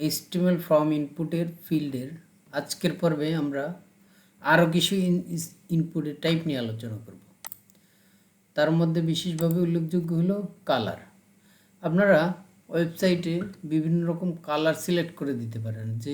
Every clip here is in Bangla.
HTML ফর্ম ইনপুটের ফিল্ডের আজকের পর্বে আমরা আরও কিছু ইনপুটের টাইপ নিয়ে আলোচনা করব। তার মধ্যে বিশেষভাবে উল্লেখযোগ্য হলো কালার। আপনারা ওয়েবসাইটে বিভিন্ন রকম কালার সিলেক্ট করে দিতে পারেন। যে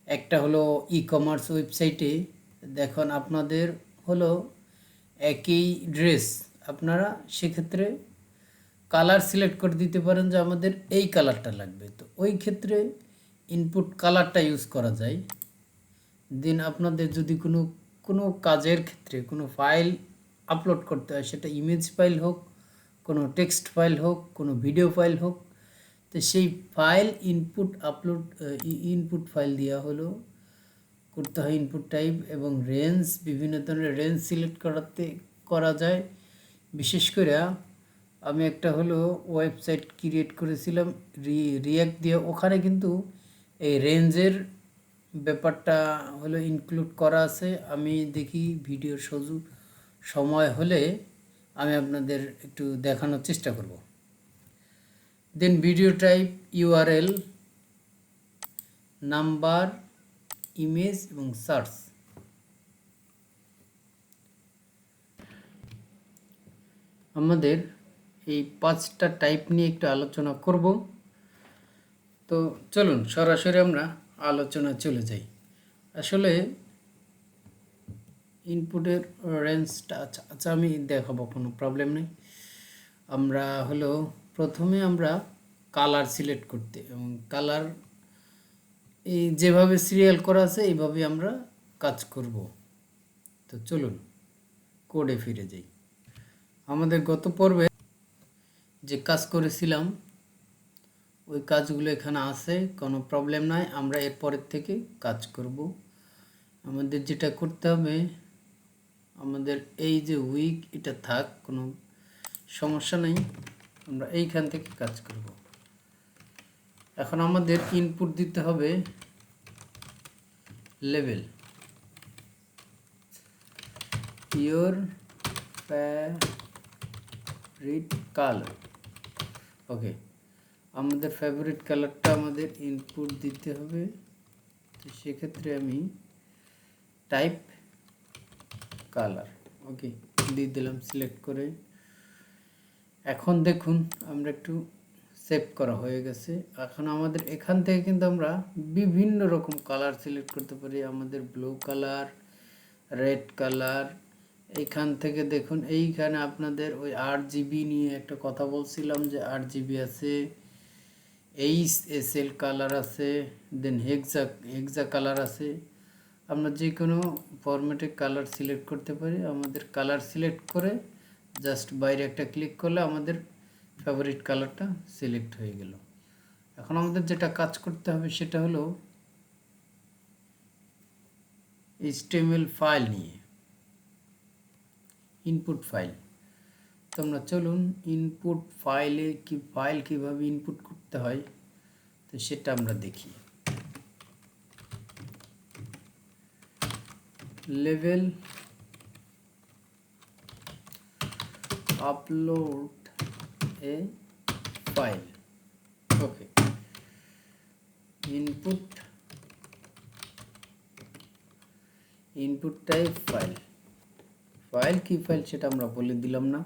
একটা হলো ই কমার্স ওয়েবসাইটে দেখুন আপনাদের হলো একই ড্রেস, আপনারা সেক্ষেত্রে কালার সিলেক্ট করে দিতে পারেন যে আমাদের এই কালারটা লাগবে, তো ওই ক্ষেত্রে ইনপুট কালারটা ইউজ করা যায়। দেন আপনাদের যদি কোনো কাজের ক্ষেত্রে কোনো ফাইল আপলোড করতে হয়, সেটা ইমেজ ফাইল হোক, কোনো টেক্সট ফাইল হোক, কোনো ভিডিও ফাইল হোক, তো সেই ফাইল ইনপুট ফাইল দেওয়া হলো করতে হয় ইনপুট টাইপ এবং রেঞ্জ, বিভিন্ন ধরনের রেঞ্জ সিলেক্ট করা যায়। বিশেষ করে আমি একটা হলো ওয়েবসাইট ক্রিয়েট করেছিলাম রিয়াক্ট দিয়ে, ওখানে কিন্তু এই রেঞ্জের ব্যাপারটা হলো ইনক্লুড করা আছে। আমি দেখি ভিডিওর সময় হলে আমি আপনাদের একটু দেখানোর চেষ্টা করব। Then video type, URL, number, image এবং সার্চ। আমাদের এই 5টা টাইপ নিয়ে একটু আলোচনা করব। তো চলুন সরাসরি আমরা আলোচনা চলে যাই। আসলে ইনপুটের রেঞ্জটা আচ্ছা আমি দেখাবো, কোনো প্রবলেম নেই। আমরা হলো প্রথমে আমরা কালার সিলেক্ট করতে, এবং কালার এই যেভাবে সিরিয়াল করা আছে এইভাবে আমরা কাজ করব। তো চলুন কোডে ফিরে যাই। আমাদের গত পর্বে যে কাজ করেছিলাম ওই কাজগুলো এখানে আছে, কোনো প্রবলেম নাই। আমরা এরপরের থেকে কাজ করব। আমাদের যেটা করতে হবে, আমাদের এই যে উইক এটা থাক, কোনো সমস্যা নেই, আমরা এইখান থেকে কাজ করব। এখন আমাদের ইনপুট দিতে হবে লেভেল, ইয়োর ফেভারিট কালার। ওকে, আমাদের ফেভারিট কালারটা আমাদের ইনপুট দিতে হবে। তো সেক্ষেত্রে আমি টাইপ কালার ওকে দিয়ে দিলাম সিলেক্ট করে। এখন দেখুন আমরা একটু সেভ করা হয়ে গেছে। এখন আমাদের এখান থেকে কিন্তু আমরা বিভিন্ন রকম কালার সিলেক্ট করতে পারি। আমাদের ব্লু কালার, রেড কালার, এইখান থেকে দেখুন এইখানে আপনাদের ওই 8GB নিয়ে একটা কথা বলছিলাম যে 8GB আছে, HSL কালার আছে, দেন হেক্সা কালার আছে। আমরা যে কোনো ফরম্যাটে কালার সিলেক্ট করতে পারি। আমাদের কালার সিলেক্ট করে জাস্ট বাইরে একটা ক্লিক করলে আমাদের ফেভারিট কালারটা সিলেক্ট হয়ে গেল। এখন আমাদের যেটা কাজ করতে হবে সেটা হলো HTML ফাইল নিয়ে, ইনপুট ফাইল। তোমরা চলুন ইনপুট ফাইলে ফাইল কিভাবে ইনপুট করতে হয় তো সেটা আমরা দেখি। লেভেল আপলোড এ ফাইল, ওকে, ইনপুট টাইপ ফাইল কি ফাইল সেটা আমরা বলে দিলাম না।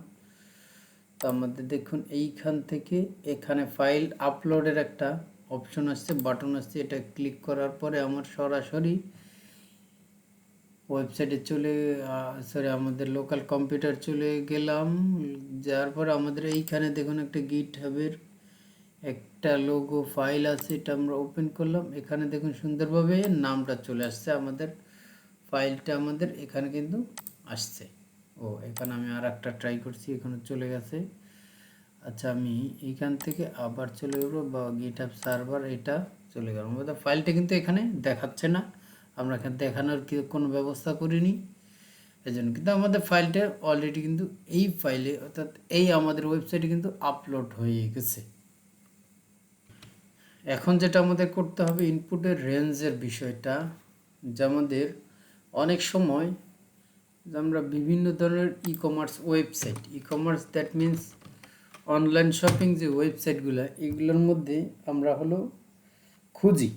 তো আমাদের দেখুন এইখান থেকে এখানে ফাইল আপলোডের একটা অপশন আসছে, বাটন আসছে। এটা ক্লিক করার পরে আমার সরাসরি ওয়েবসাইটে আমাদের লোকাল কম্পিউটার চলে গেলাম। যার পর আমাদের এইখানে দেখুন একটা গিটহাবের একটা লোগো ফাইল আছে, এটা আমরা ওপেন করলাম। এখানে দেখুন সুন্দরভাবে নামটা চলে আসছে, আমাদের ফাইলটা আমাদের এখানে কিন্তু আসছে। ও এখানে আমি আর একটা ট্রাই করছি, এখানে চলে গেছে। আচ্ছা আমি এইখান থেকে আবার চলে যাবো বা গিটহাব সার্ভার, এটা চলে গেল। আমাদের ফাইলটা কিন্তু এখানে দেখাচ্ছে না, আমরা এখানে দেখানোর কোনো ব্যবস্থা করিনি, এই জন্য। কিন্তু আমাদের ফাইলটা অলরেডি কিন্তু এই ফাইলে অর্থাৎ এই আমাদের ওয়েবসাইটে কিন্তু আপলোড হয়ে গেছে। এখন যেটা আমাদের করতে হবে ইনপুটের রেঞ্জের বিষয়টা, যে আমাদের অনেক সময় আমরা বিভিন্ন ধরনের e commerce that means online shopping যে ওয়েবসাইটগুলো, এগুলোর মধ্যে আমরা হলো খুঁজি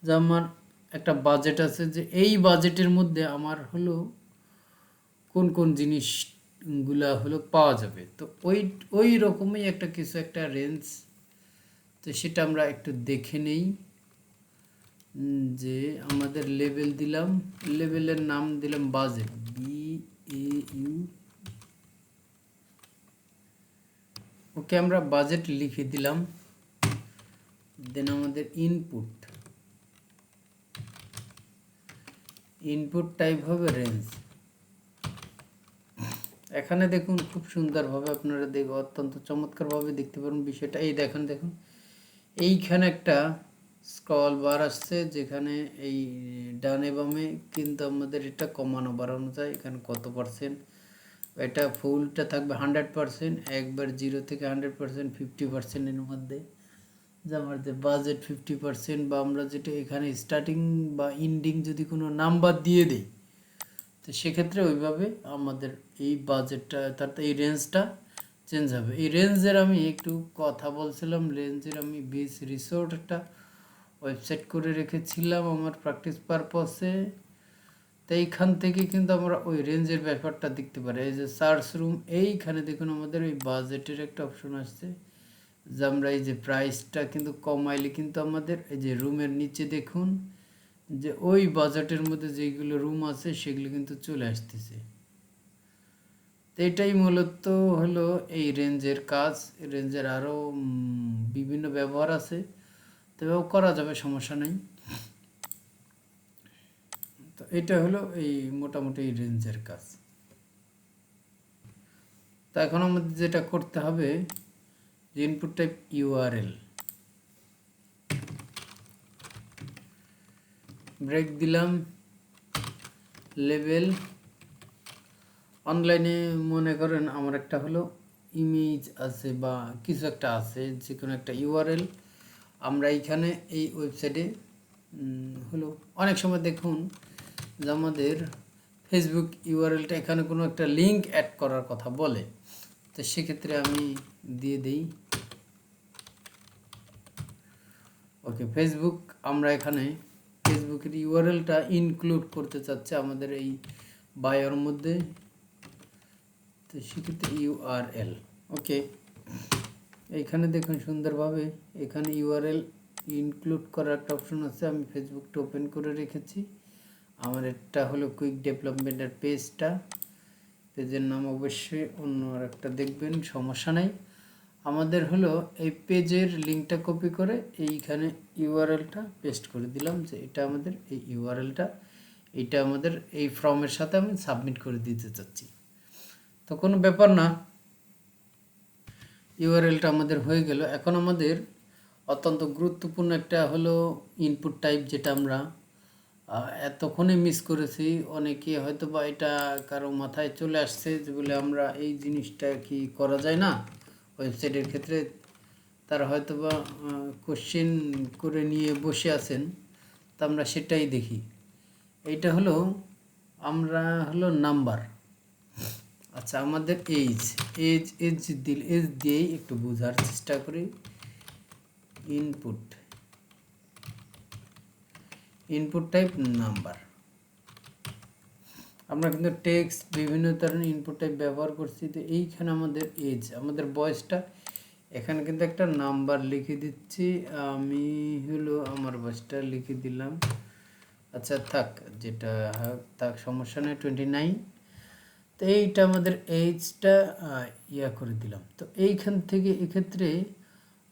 যে আমার একটা বাজেট আছে, যে এই বাজেটের মধ্যে আমার হলো কোন কোন জিনিসগুলা হলো পাওয়া যাবে। তো ওই রকমই একটা কিছু একটা রেঞ্জ, তো সেটা আমরা একটু দেখে নেই। যে আমাদের লেভেল দিলাম, লেভেলের নাম দিলাম বাজেট, BAU। ওকে, আমরা বাজেট লিখে দিলাম। দেন আমাদের ইনপুট টাইপ হবে রেঞ্জ। এখানে দেখুন খুব সুন্দরভাবে আপনারা অত্যন্ত চমৎকারভাবে দেখতে পারেন বিষয়টা। এই দেখুন এইখানে একটা স্ক্রল বার আসছে, যেখানে এই ডানে বামে কিন্তু আমাদের এটা কমানো বাড়ানো যায়। এখানে কত পার্সেন্ট, এটা ফুলটা থাকবে 100%, একবার 0 থেকে 100%, 50%-এর মধ্যে। যে আমার যে বাজেট 50%, বা আমরা যেটা এখানে স্টার্টিং বা এন্ডিং যদি কোনো নাম্বার দিয়ে দিই, তো সেক্ষেত্রে ওইভাবে আমাদের এই বাজেটটা অর্থাৎ এই রেঞ্জটা চেঞ্জ হবে। এই রেঞ্জের আমি একটু কথা বলছিলাম, রেঞ্জের আমি বিচ রিসোর্ট একটা ওয়েবসাইট করে রেখেছিলাম আমার প্র্যাকটিস পারপাসে। তো এইখান থেকে কিন্তু আমরা ওই রেঞ্জের ব্যাপারটা দেখতে পারি। এই যে সার্চ রুম, এইখানে দেখুন আমাদের ওই বাজেটের একটা অপশন আসছে, যে আমরা এই যে প্রাইসটা কিন্তু কমাইলে কিন্তু আমাদের এই যে রুমের নিচে দেখুন যে ওই বাজেটের মধ্যে যেগুলো রুম আছে সেগুলো কিন্তু চলে আসতেছে। তো এটাই মূলত হলো এই রেঞ্জের কাজ। রেঞ্জের আরও বিভিন্ন ব্যবহার আছে, তবেও করা যাবে, সমস্যা নেই। তো এটা হলো এই মোটামুটি এই রেঞ্জের কাজ। তো এখন আমাদের যেটা করতে হবে, যে ইনপুট টাইপ URL, ব্রেক দিলাম, লেভেল অনলাইনে মনে করেন আমার একটা হলো ইমেজ আছে বা কিছু একটা আছে, যে কোনো একটা URL আমরা এইখানে এই ওয়েবসাইটে হলো অনেক সময় দেখুন যে আমাদের ফেসবুক URLটা এখানে কোনো একটা লিঙ্ক অ্যাড করার কথা বলে। তো সেক্ষেত্রে আমি দিয়ে দিই ওকে ফেসবুক। আমরা এখানে ফেসবুকের URLটা ইনক্লুড করতে চাচ্ছি আমাদের এই বায়োর মধ্যে, তো সেক্ষেত্রে URL ওকে। এইখানে দেখুন সুন্দরভাবে এখানে URL ইনক্লুড করার একটা অপশন আছে। আমি ফেসবুকটা ওপেন করে রেখেছি। আমার এটা হলো কুইক ডেভেলপমেন্টের পেজটা, পেজের নাম অবশ্যই অন্য একটা দেখবেন, সমস্যা নাই। আমাদের হলো এই পেজের লিঙ্কটা কপি করে এইখানে URLটা পেস্ট করে দিলাম, যে এটা আমাদের এই URLটা, এটা আমাদের এই ফর্মের সাথে আমি সাবমিট করে দিতে চাচ্ছি। তো কোনো ব্যাপার না, URLটা আমাদের হয়ে গেল। এখন আমাদের অত্যন্ত গুরুত্বপূর্ণ একটা হলো ইনপুট টাইপ, যেটা আমরা এতক্ষণে মিস করেছি। অনেকে হয়তো বা এটা কারো মাথায় চলে আসছে যে বলে আমরা এই জিনিসটা কি করা যায় না ওয়েবসাইটের ক্ষেত্রে, তারা হয়তো বা কোশ্চেন করে নিয়ে বসে আছেন। তা আমরা সেটাই দেখি। এইটা হলো আমরা হলো নাম্বার। আচ্ছা, আমাদের এজ দিয়েই একটু বোঝার চেষ্টা করি। Input type number. আমরা কিন্তু টেক্সট বিভিন্ন ধরনের ইনপুট টাইপ ব্যবহার করছি। তো এইখানে আমাদের এজ, আমাদের বয়সটা, এখানে কিন্তু একটা নাম্বার লিখে দিচ্ছি। আমি হলো আমার বয়সটা লিখে দিলাম। আচ্ছা থাক, যেটা থাক, সমস্যা নেই, 29। তো এইটা আমাদের এইজটা করে দিলাম। তো এইখান থেকে এক্ষেত্রে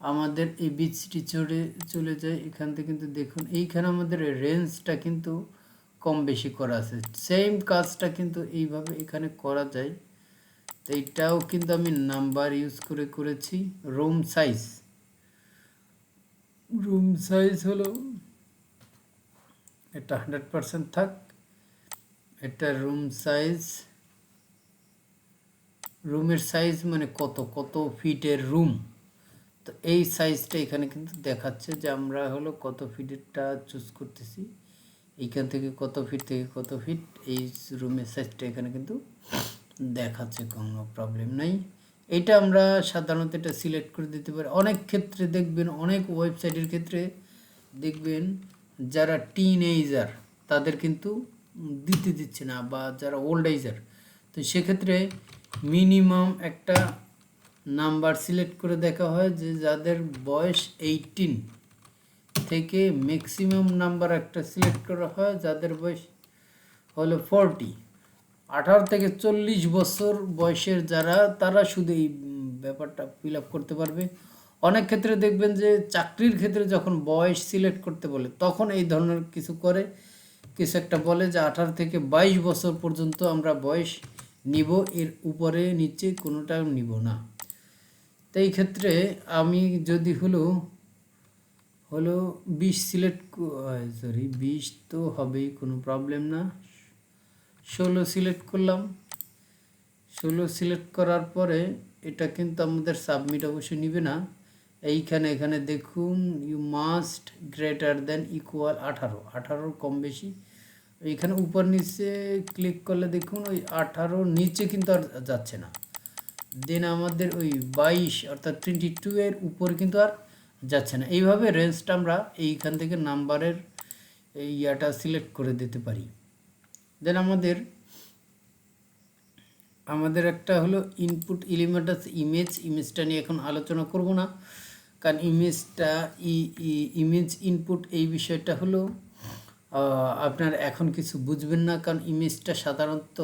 আমাদের এই বিচটি চলে যায়। এখান থেকে কিন্তু দেখুন এইখানে আমাদের রেঞ্জটা কিন্তু কম বেশি করা আছে। সেম কাজটা কিন্তু এইভাবে এখানে করা যায়। তো এইটাও কিন্তু আমি নাম্বার ইউজ করে করেছি। রুম সাইজ হলো এটা 100% থাক। এটা রুমের সাইজ মানে কত ফিটের রুম। তো এই সাইজটা এখানে কিন্তু দেখাচ্ছে যে আমরা হলো কত ফিটেরটা চুজ করতেছি। এইখান থেকে কত ফিট থেকে কত ফিট এই রুমের সাইজটা এখানে কিন্তু দেখাচ্ছে, কোনো প্রবলেম নাই। এটা আমরা সাধারণত এটা সিলেক্ট করে দিতে পারি। অনেক ক্ষেত্রে দেখবেন, অনেক ওয়েবসাইটের ক্ষেত্রে দেখবেন যারা টিনেজার তাদের কিন্তু দিতে দিচ্ছে না, বা যারা ওল্ড এজার, তো সেক্ষেত্রে মিনিমাম একটা নাম্বার সিলেক্ট করে দেখা হয় যে যাদের বয়স 18 থেকে ম্যাক্সিমাম নাম্বার একটা সিলেক্ট করা হয় যাদের বয়স হলো 40, 18 থেকে 40 বছর বয়সের যারা, তারা শুধু এই ব্যাপারটা ফিল আপ করতে পারবে। অনেক ক্ষেত্রে দেখবেন যে চাকরির ক্ষেত্রে যখন বয়স সিলেক্ট করতে বলে তখন এই ধরনের কিছু করে, কিছু একটা বলে যে 18 থেকে 22 বছর পর্যন্ত আমরা বয়স নিব, এর উপরে নিচে কোনোটা নিব না। তো এই ক্ষেত্রে আমি যদি হলো 20 সিলেক্ট, সরি 20 তো হবেই, কোনো প্রবলেম না। 16 সিলেক্ট করলাম। 16 সিলেক্ট করার পরে এটা কিন্তু আমাদের সাবমিট অবশ্যই নিবে না। এখানে দেখুন you must greater than equal 18 কম বেশি। এইখানে উপর নিচে ক্লিক করলে দেখুন ওই 18 নিচে কিন্তু আর যাচ্ছে না। দেন আমাদের ওই 22 অর্থাৎ 22 এর উপর কিন্তু আর যাচ্ছে না। এইভাবে রেঞ্জটা আমরা এইখান থেকে নাম্বারের এই ইয়াটা সিলেক্ট করে দিতে পারি। দেন আমাদের একটা হলো ইনপুট এলিমেন্ট আছে ইমেজটা নিয়ে এখন আলোচনা করব না, কারণ ইমেজ ইনপুট এই বিষয়টা হলো আপনার এখন কিছু বুঝবেন না, কারণ ইমেজটা সাধারণত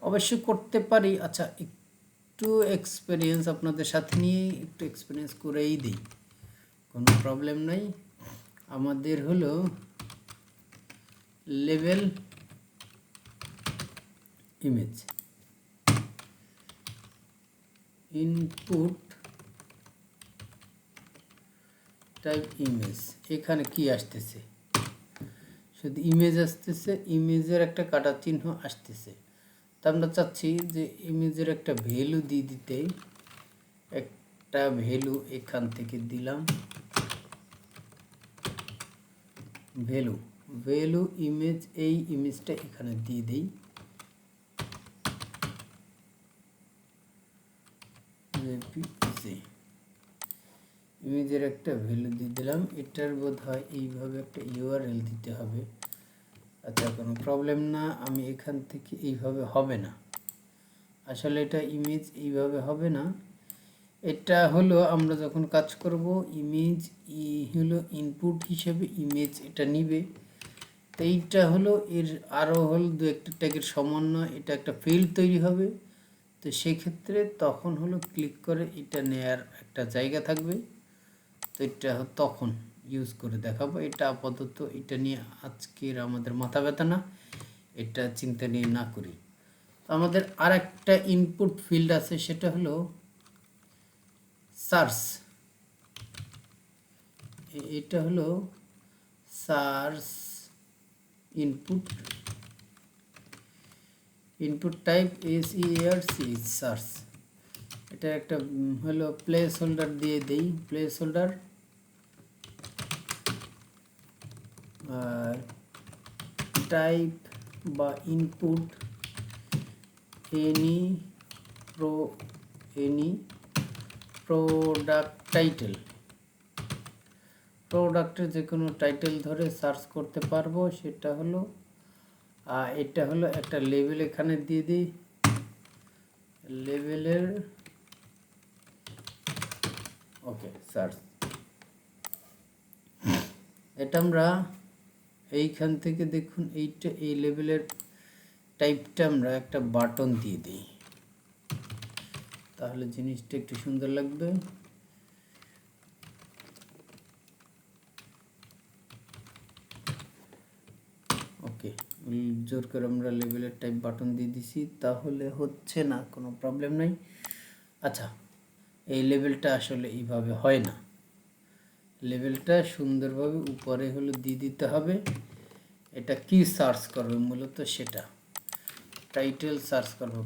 অবশ্য করতে পারি। আচ্ছা, একটু এক্সপিরিয়েন্স আপনাদের সাথে নিয়ে একটু এক্সপিরিয়েন্স করেই দিই, কোনো প্রবলেম নাই। আমাদের হলো level image input type image, এখানে কি আসতেছে? শুধু ইমেজ আসতেছে, ইমেজের একটা কাটা চিহ্ন আসতেছে। তা আমরা চাচ্ছি যে ইমেজের একটা ভ্যালু দিয়ে দিতে, একটা ভ্যালু এখান থেকে দিলাম, ভ্যালু ইমেজ, এই ইমেজটা এখানে দিয়ে দেই। ইমেজের একটা ভ্যালু দিয়ে দিলাম, এটার বোধ হয় এইভাবে একটা ইউআরএল দিতে হবে। আচ্ছা, কোনো প্রবলেম না, আমি এখান থেকে এইভাবে হবে না, আসলে এটা ইমেজ এইভাবে হবে না। এটা হলো আমরা যখন কাজ করব ইমেজ হলো ইনপুট হিসেবে ইমেজ এটা নিবে। তো এইটা হলো এর আরও হল দু একটা ট্যাগের সমন্বয়, এটা একটা ফিল্ড তৈরি হবে। তো সেক্ষেত্রে তখন হলো ক্লিক করে এটা নেয়ার একটা জায়গা থাকবে, তো এটা তখন ইউজ করে দেখাবো। এটা আপাতত এটা নিয়ে আজকের আমাদের মাথা ব্যথা না, এটা চিন্তা নিয়ে না করি। তো আমাদের আর একটা ইনপুট ফিল্ড আছে, সেটা হলো সার্চ। এটা হলো search input type SEARC search. এটা একটা হলো প্লেস হোল্ডার দিয়ে দেই, প্লেস হোল্ডার টাইপ বা ইনপুট এনি প্রোডাক্ট টাইটেল, প্রোডাক্টের যে কোনো টাইটেল ধরে সার্চ করতে পারবো। সেটা হলো এটা হলো একটা লেবেল এখানে দিয়ে দিই, লেবেলের ওকে সার্চ। এটা আমরা এইখান থেকে দেখুন এইটা এই লেবেলের টাইপটা আমরা একটা বাটন দিয়ে দিই, তাহলে জিনিসটা একটু সুন্দর লাগবে। ওকে, জোর করে আমরা লেবেলের টাইপ বাটন দিয়ে দিছি, তাহলে হচ্ছে না, কোনো প্রবলেম নাই। আচ্ছা, এই লেবেলটা আসলে এইভাবে হয় না, লেবেলটা সুন্দরভাবে উপরে হলো দিয়ে দিতে হবে। এটা কি সার্চ করবে মূলত, সেটা টাইটেল সার্চ করবো,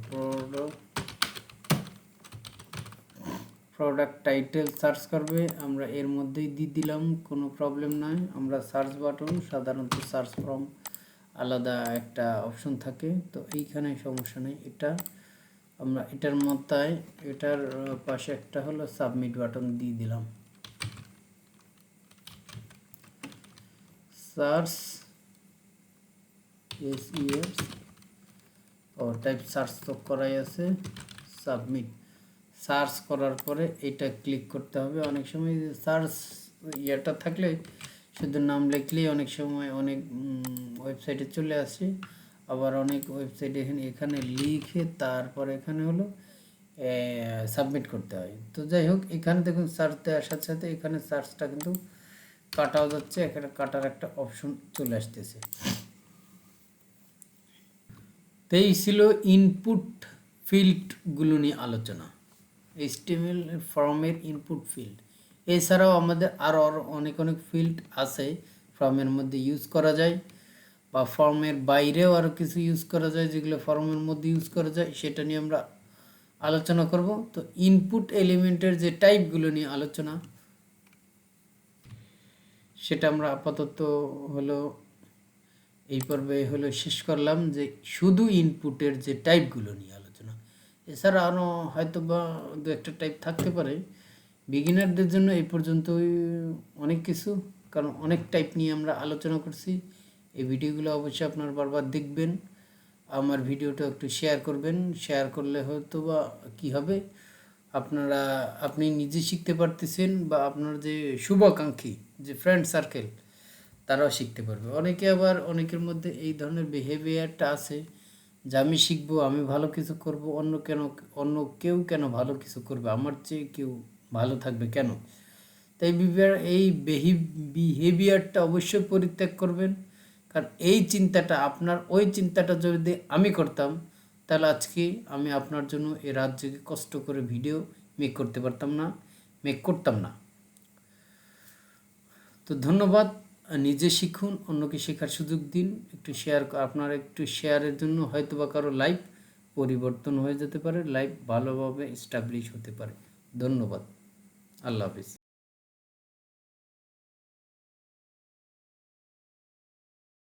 প্রোডাক্ট টাইটেল সার্চ করবে, আমরা এর মধ্যেই দিয়ে দিলাম, কোনো প্রবলেম নয়। আমরা সার্চ বাটন সাধারণত সার্চ ফ্রম আলাদা একটা অপশন থাকে, তো এইখানে সমস্যা নেই। এটা আমরা এটার মতায় এটার পাশে একটা হলো সাবমিট বাটন দিয়ে দিলাম। সার্চ ও টাইপ সার্চ তো করাই আছে, সাবমিট। সার্চ করার পরে এটা ক্লিক করতে হবে। অনেক সময় সার্চ ইয়েটা থাকলে শুধু নাম লিখলেই অনেক সময় অনেক ওয়েবসাইটে চলে আসে, আবার অনেক ওয়েবসাইটে এখানে লিখে তারপর এখানে হলো সাবমিট করতে হয়। তো যাই হোক, এখানে দেখুন সার্চ দেওয়ার সাথে সাথে এখানে সার্চটা কিন্তু কাটাও যাচ্ছে, এখানে কাটার একটা অপশন চলে আসতেছে। তো এই ছিল ইনপুট ফিল্ডগুলো নিয়ে আলোচনা, HTML ফর্মের ইনপুট ফিল্ড। এছাড়াও আমাদের আরও অনেক ফিল্ড আছে ফর্মের মধ্যে ইউজ করা যায়, বা ফর্মের বাইরেও আরও কিছু ইউজ করা যায় যেগুলো ফর্মের মধ্যে ইউজ করা যায়, সেটা নিয়ে আমরা আলোচনা করব। তো ইনপুট এলিমেন্টের যে টাইপগুলো নিয়ে আলোচনা, সেটা আমরা আপাতত হলো এই পর্বে হলো শেষ করলাম, যে শুধু ইনপুটের যে টাইপগুলো নিয়ে আলোচনা। এছাড়া আরও হয়তো বা দু একটা টাইপ থাকতে পারে। বিগিনারদের জন্য এই পর্যন্তই অনেক কিছু, কারণ অনেক টাইপ নিয়ে আমরা আলোচনা করছি। এই ভিডিওগুলো অবশ্যই আপনারা বারবার দেখবেন, আমার ভিডিওটা একটু শেয়ার করবেন। শেয়ার করলে হয়তো বা কী হবে, আপনি নিজে শিখতে পারতেছেন, বা আপনার যে শুভাকাঙ্ক্ষী যে ফ্রেন্ড সার্কেল তারাও শিখতে পারবে। অনেকের মধ্যে এই ধরনের বিহেভিয়ারটা আছে যে আমি শিখবো, আমি ভালো কিছু করব, অন্য কেউ কেন ভালো কিছু করবে, আমার চেয়ে কেউ ভালো থাকবে কেন। তাই এই বিহেভিয়ারটা অবশ্যই পরিত্যাগ করবেন, কারণ এই চিন্তাটা ওই চিন্তাটা যদি আমি করতাম, তাহলে আজকে আমি আপনার জন্য এই রাত জেগে কষ্ট করে ভিডিও মেক করতাম না। তো ধন্যবাদ। নিজে শিখুন, অন্যকে শেখার সুযোগ দিন। একটু শেয়ারের জন্য হয়তো বা কারো লাইফ পরিবর্তন হয়ে যেতে পারে, লাইফ ভালোভাবে এস্টাবলিশ হতে পারে। ধন্যবাদ। আল্লাহ হাফিজ।